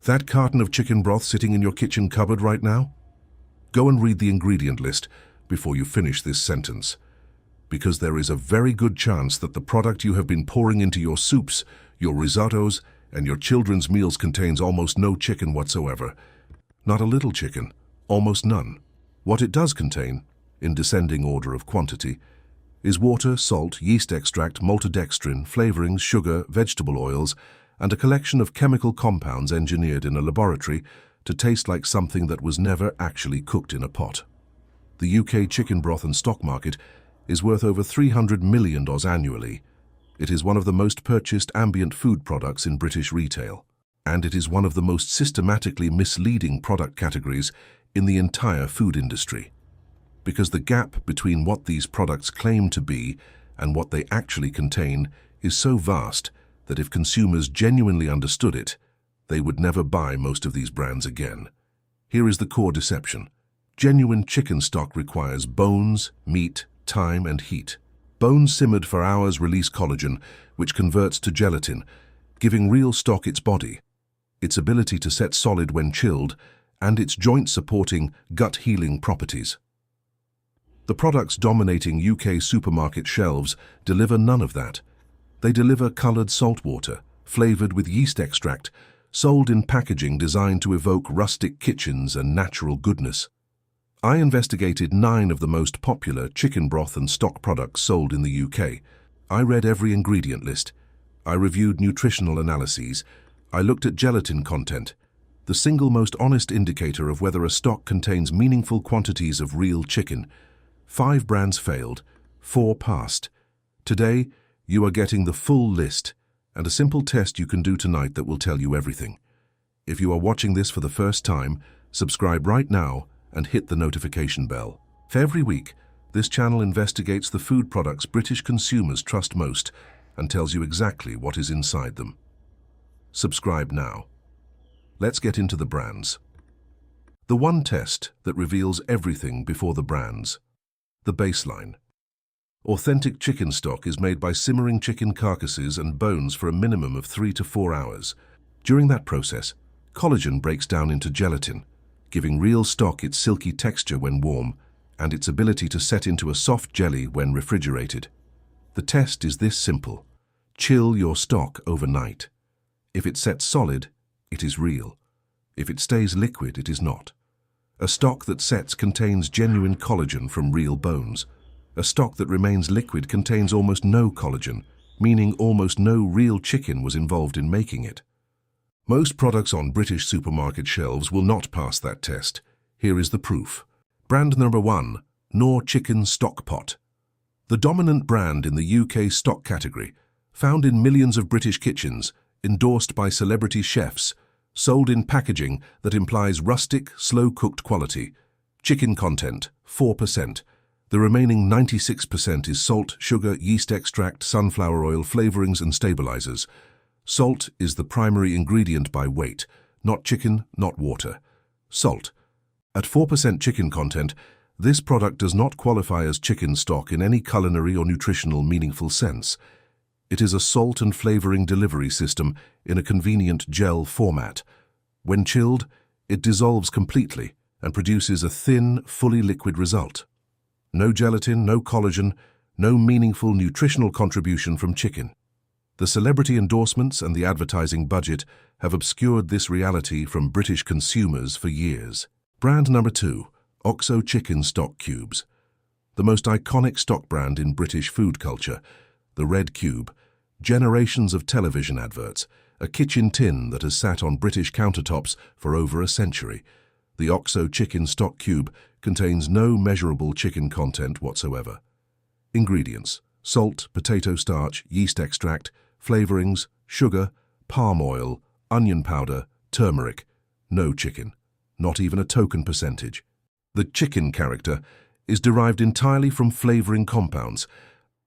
That carton of chicken broth sitting in your kitchen cupboard right now? Go and read the ingredient list before you finish this sentence, because there is a very good chance that the product you have been pouring into your soups, your risottos, and your children's meals contains almost no chicken whatsoever. Not a little chicken, almost none. What it does contain, in descending order of quantity, is water, salt, yeast extract, maltodextrin, flavorings, sugar, vegetable oils, and a collection of chemical compounds engineered in a laboratory to taste like something that was never actually cooked in a pot. The UK chicken broth and stock market is worth over $300 million annually. It is one of the most purchased ambient food products in British retail, and it is one of the most systematically misleading product categories in the entire food industry. Because the gap between what these products claim to be and what they actually contain is so vast that if consumers genuinely understood it, they would never buy most of these brands again. Here is the core deception. Genuine chicken stock requires bones, meat, time, and heat. Bones simmered for hours release collagen, which converts to gelatin, giving real stock its body, its ability to set solid when chilled, and its joint-supporting, gut-healing properties. The products dominating UK supermarket shelves deliver none of that. They deliver coloured salt water, flavoured with yeast extract, sold in packaging designed to evoke rustic kitchens and natural goodness. I investigated 9 of the most popular chicken broth and stock products sold in the UK. I read every ingredient list. I reviewed nutritional analyses. I looked at gelatin content, the single most honest indicator of whether a stock contains meaningful quantities of real chicken. 5 brands failed, 4 passed. Today, you are getting the full list and a simple test you can do tonight that will tell you everything. If you are watching this for the first time, subscribe right now and hit the notification bell. For every week, this channel investigates the food products British consumers trust most and tells you exactly what is inside them. Subscribe now. Let's get into the brands. The one test that reveals everything before the brands. The baseline. Authentic chicken stock is made by simmering chicken carcasses and bones for a minimum of 3 to 4 hours. During that process, collagen breaks down into gelatin, giving real stock its silky texture when warm and its ability to set into a soft jelly when refrigerated. The test is this simple. Chill your stock overnight. If it sets solid, it is real. If it stays liquid, it is not. A stock that sets contains genuine collagen from real bones. A stock that remains liquid contains almost no collagen, meaning almost no real chicken was involved in making it. Most products on British supermarket shelves will not pass that test. Here is the proof. Brand number 1, Knorr Chicken Stock Pot. The dominant brand in the UK stock category, found in millions of British kitchens, endorsed by celebrity chefs, sold in packaging that implies rustic, slow-cooked quality. Chicken content, 4%. The remaining 96% is salt, sugar, yeast extract, sunflower oil, flavorings, and stabilizers. Salt is the primary ingredient by weight, not chicken, not water. Salt. At 4% chicken content, this product does not qualify as chicken stock in any culinary or nutritional meaningful sense. It is a salt and flavoring delivery system in a convenient gel format. When chilled, it dissolves completely and produces a thin, fully liquid result. No gelatin, no collagen, no meaningful nutritional contribution from chicken. The celebrity endorsements and the advertising budget have obscured this reality from British consumers for years. Brand number 2, OXO Chicken Stock Cubes. The most iconic stock brand in British food culture, the red cube, generations of television adverts, a kitchen tin that has sat on British countertops for over a century. The OXO Chicken Stock Cube contains no measurable chicken content whatsoever. Ingredients: salt, potato starch, yeast extract, flavorings, sugar, palm oil, onion powder, turmeric. No chicken, not even a token percentage. The chicken character is derived entirely from flavoring compounds,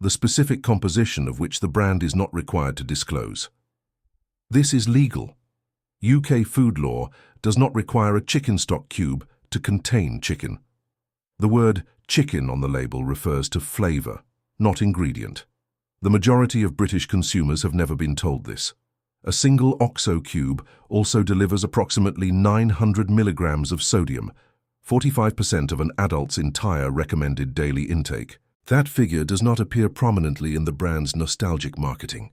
the specific composition of which the brand is not required to disclose. This is legal. UK food law does not require a chicken stock cube to contain chicken. The word chicken on the label refers to flavour, not ingredient. The majority of British consumers have never been told this. A single OXO cube also delivers approximately 900 milligrams of sodium, 45% of an adult's entire recommended daily intake. That figure does not appear prominently in the brand's nostalgic marketing.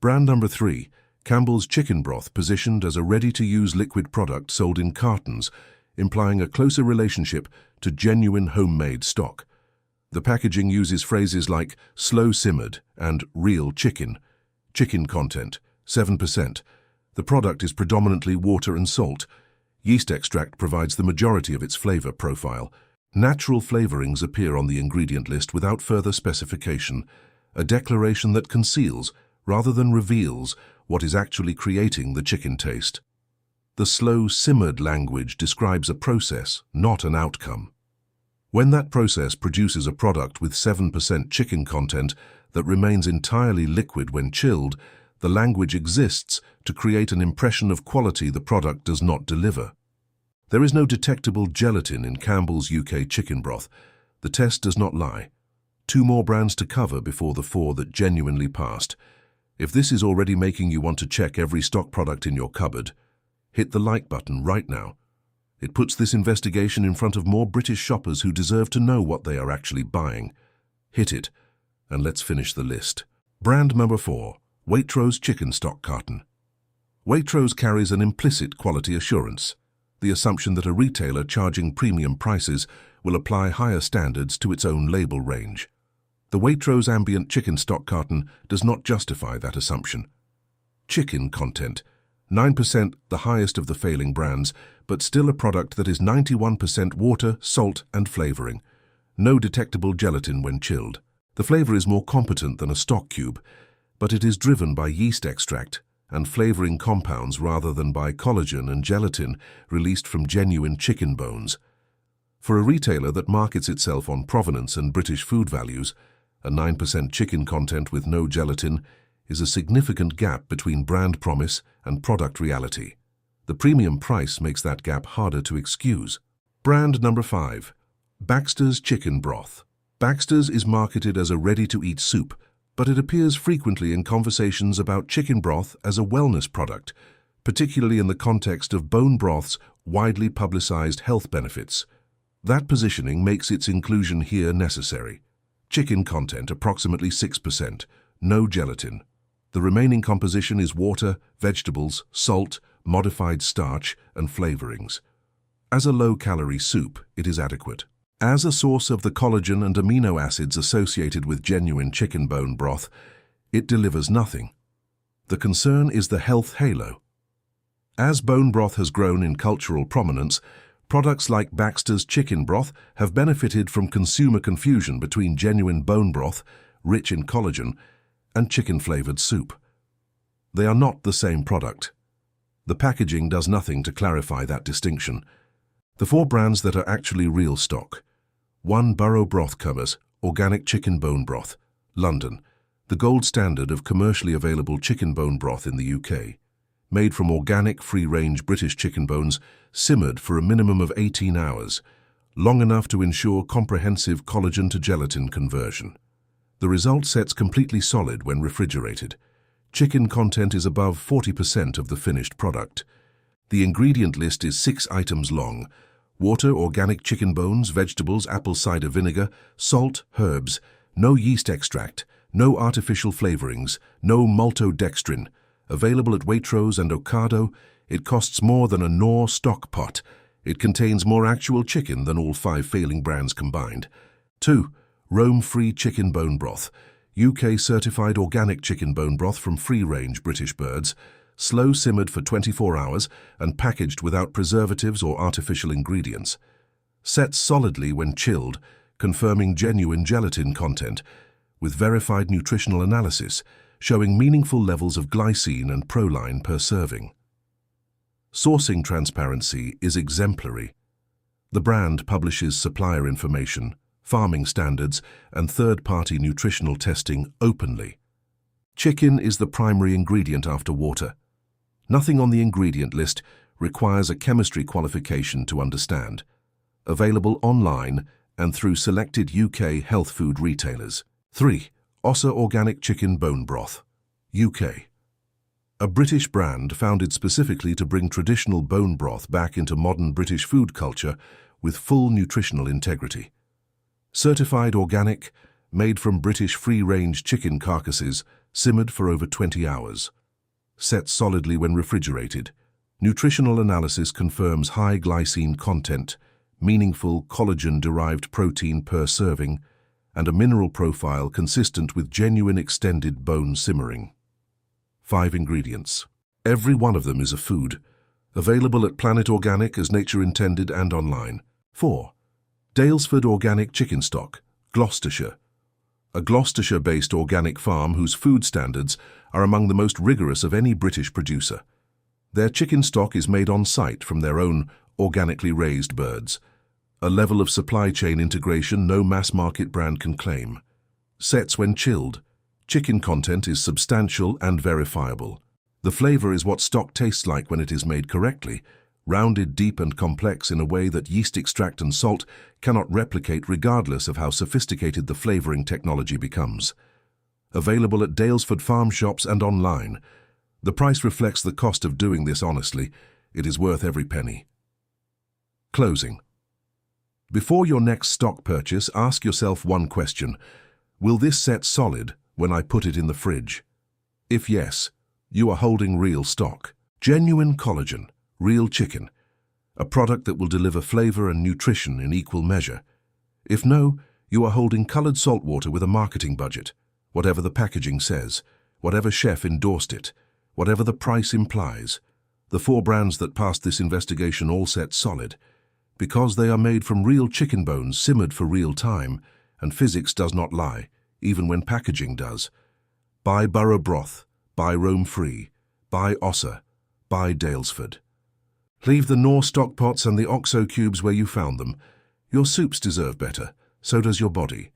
Brand number 3, Campbell's Chicken Broth, positioned as a ready-to-use liquid product sold in cartons, implying a closer relationship to genuine homemade stock. The packaging uses phrases like slow-simmered and real chicken. Chicken content, 7%. The product is predominantly water and salt. Yeast extract provides the majority of its flavor profile. Natural flavorings appear on the ingredient list without further specification, a declaration that conceals, rather than reveals, what is actually creating the chicken taste. The slow-simmered language describes a process, not an outcome. When that process produces a product with 7% chicken content that remains entirely liquid when chilled, the language exists to create an impression of quality the product does not deliver. There is no detectable gelatin in Campbell's UK chicken broth. The test does not lie. 2 more brands to cover before the 4 that genuinely passed. If this is already making you want to check every stock product in your cupboard, hit the like button right now. It puts this investigation in front of more British shoppers who deserve to know what they are actually buying. Hit it, and let's finish the list. Brand number 4, Waitrose Chicken Stock Carton. Waitrose carries an implicit quality assurance, the assumption that a retailer charging premium prices will apply higher standards to its own label range. The Waitrose Ambient Chicken Stock Carton does not justify that assumption. Chicken content, 9%, the highest of the failing brands, but still a product that is 91% water, salt, and flavoring. No detectable gelatin when chilled. The flavor is more competent than a stock cube, but it is driven by yeast extract and flavoring compounds rather than by collagen and gelatin released from genuine chicken bones. For a retailer that markets itself on provenance and British food values, a 9% chicken content with no gelatin is a significant gap between brand promise and product reality. The premium price makes that gap harder to excuse. Brand number 5, Baxter's Chicken Broth. Baxter's is marketed as a ready-to-eat soup, but it appears frequently in conversations about chicken broth as a wellness product, particularly in the context of bone broth's widely publicized health benefits. That positioning makes its inclusion here necessary. Chicken content approximately 6%, no gelatin. The remaining composition is water, vegetables, salt, modified starch, and flavorings. As a low-calorie soup, it is adequate. As a source of the collagen and amino acids associated with genuine chicken bone broth, it delivers nothing. The concern is the health halo. As bone broth has grown in cultural prominence, products like Baxter's Chicken Broth have benefited from consumer confusion between genuine bone broth, rich in collagen, and chicken-flavored soup. They are not the same product. The packaging does nothing to clarify that distinction. The 4 brands that are actually real stock. 1 Burrow Broth covers organic chicken bone broth, London, the gold standard of commercially available chicken bone broth in the UK. Made from organic, free-range British chicken bones, simmered for a minimum of 18 hours, long enough to ensure comprehensive collagen to gelatin conversion. The result sets completely solid when refrigerated. Chicken content is above 40% of the finished product. The ingredient list is 6 items long: water, organic chicken bones, vegetables, apple cider vinegar, salt, herbs, no yeast extract, no artificial flavorings, no maltodextrin. Available at Waitrose and Ocado, it costs more than a Knorr stock pot. It contains more actual chicken than all 5 failing brands combined. 2. Rome-free chicken bone broth. UK certified organic chicken bone broth from free-range British birds, slow simmered for 24 hours and packaged without preservatives or artificial ingredients. Sets solidly when chilled, confirming genuine gelatin content, with verified nutritional analysis, showing meaningful levels of glycine and proline per serving. Sourcing transparency is exemplary. The brand publishes supplier information, farming standards, and third-party nutritional testing openly. Chicken is the primary ingredient after water. Nothing on the ingredient list requires a chemistry qualification to understand. Available online and through selected UK health food retailers. 3. Ossa Organic Chicken Bone Broth, UK. a British brand founded specifically to bring traditional bone broth back into modern British food culture with full nutritional integrity. Certified organic, made from British free-range chicken carcasses, simmered for over 20 hours. Set solidly when refrigerated. Nutritional analysis confirms high glycine content, meaningful collagen-derived protein per serving, and a mineral profile consistent with genuine extended bone simmering. 5 ingredients. Every one of them is a food. Available at Planet Organic as nature intended and online. 4. Daylesford Organic Chicken Stock, Gloucestershire. A Gloucestershire-based organic farm whose food standards are among the most rigorous of any British producer. Their chicken stock is made on site from their own organically raised birds, a level of supply chain integration no mass-market brand can claim. Sets when chilled. Chicken content is substantial and verifiable. The flavor is what stock tastes like when it is made correctly, rounded, deep and complex in a way that yeast extract and salt cannot replicate regardless of how sophisticated the flavoring technology becomes. Available at Daylesford farm shops and online. The price reflects the cost of doing this honestly. It is worth every penny. Closing. Before your next stock purchase, ask yourself one question. Will this set solid when I put it in the fridge? If yes, you are holding real stock. Genuine collagen, real chicken. A product that will deliver flavor and nutrition in equal measure. If no, you are holding colored salt water with a marketing budget. Whatever the packaging says, whatever chef endorsed it, whatever the price implies. The 4 brands that passed this investigation all set solid, because they are made from real chicken bones simmered for real time, and physics does not lie, even when packaging does. Buy Borough Broth, buy Roam Free, buy Ossa, buy Daylesford. Leave the Knorr stock pots and the OXO cubes where you found them. Your soups deserve better, so does your body.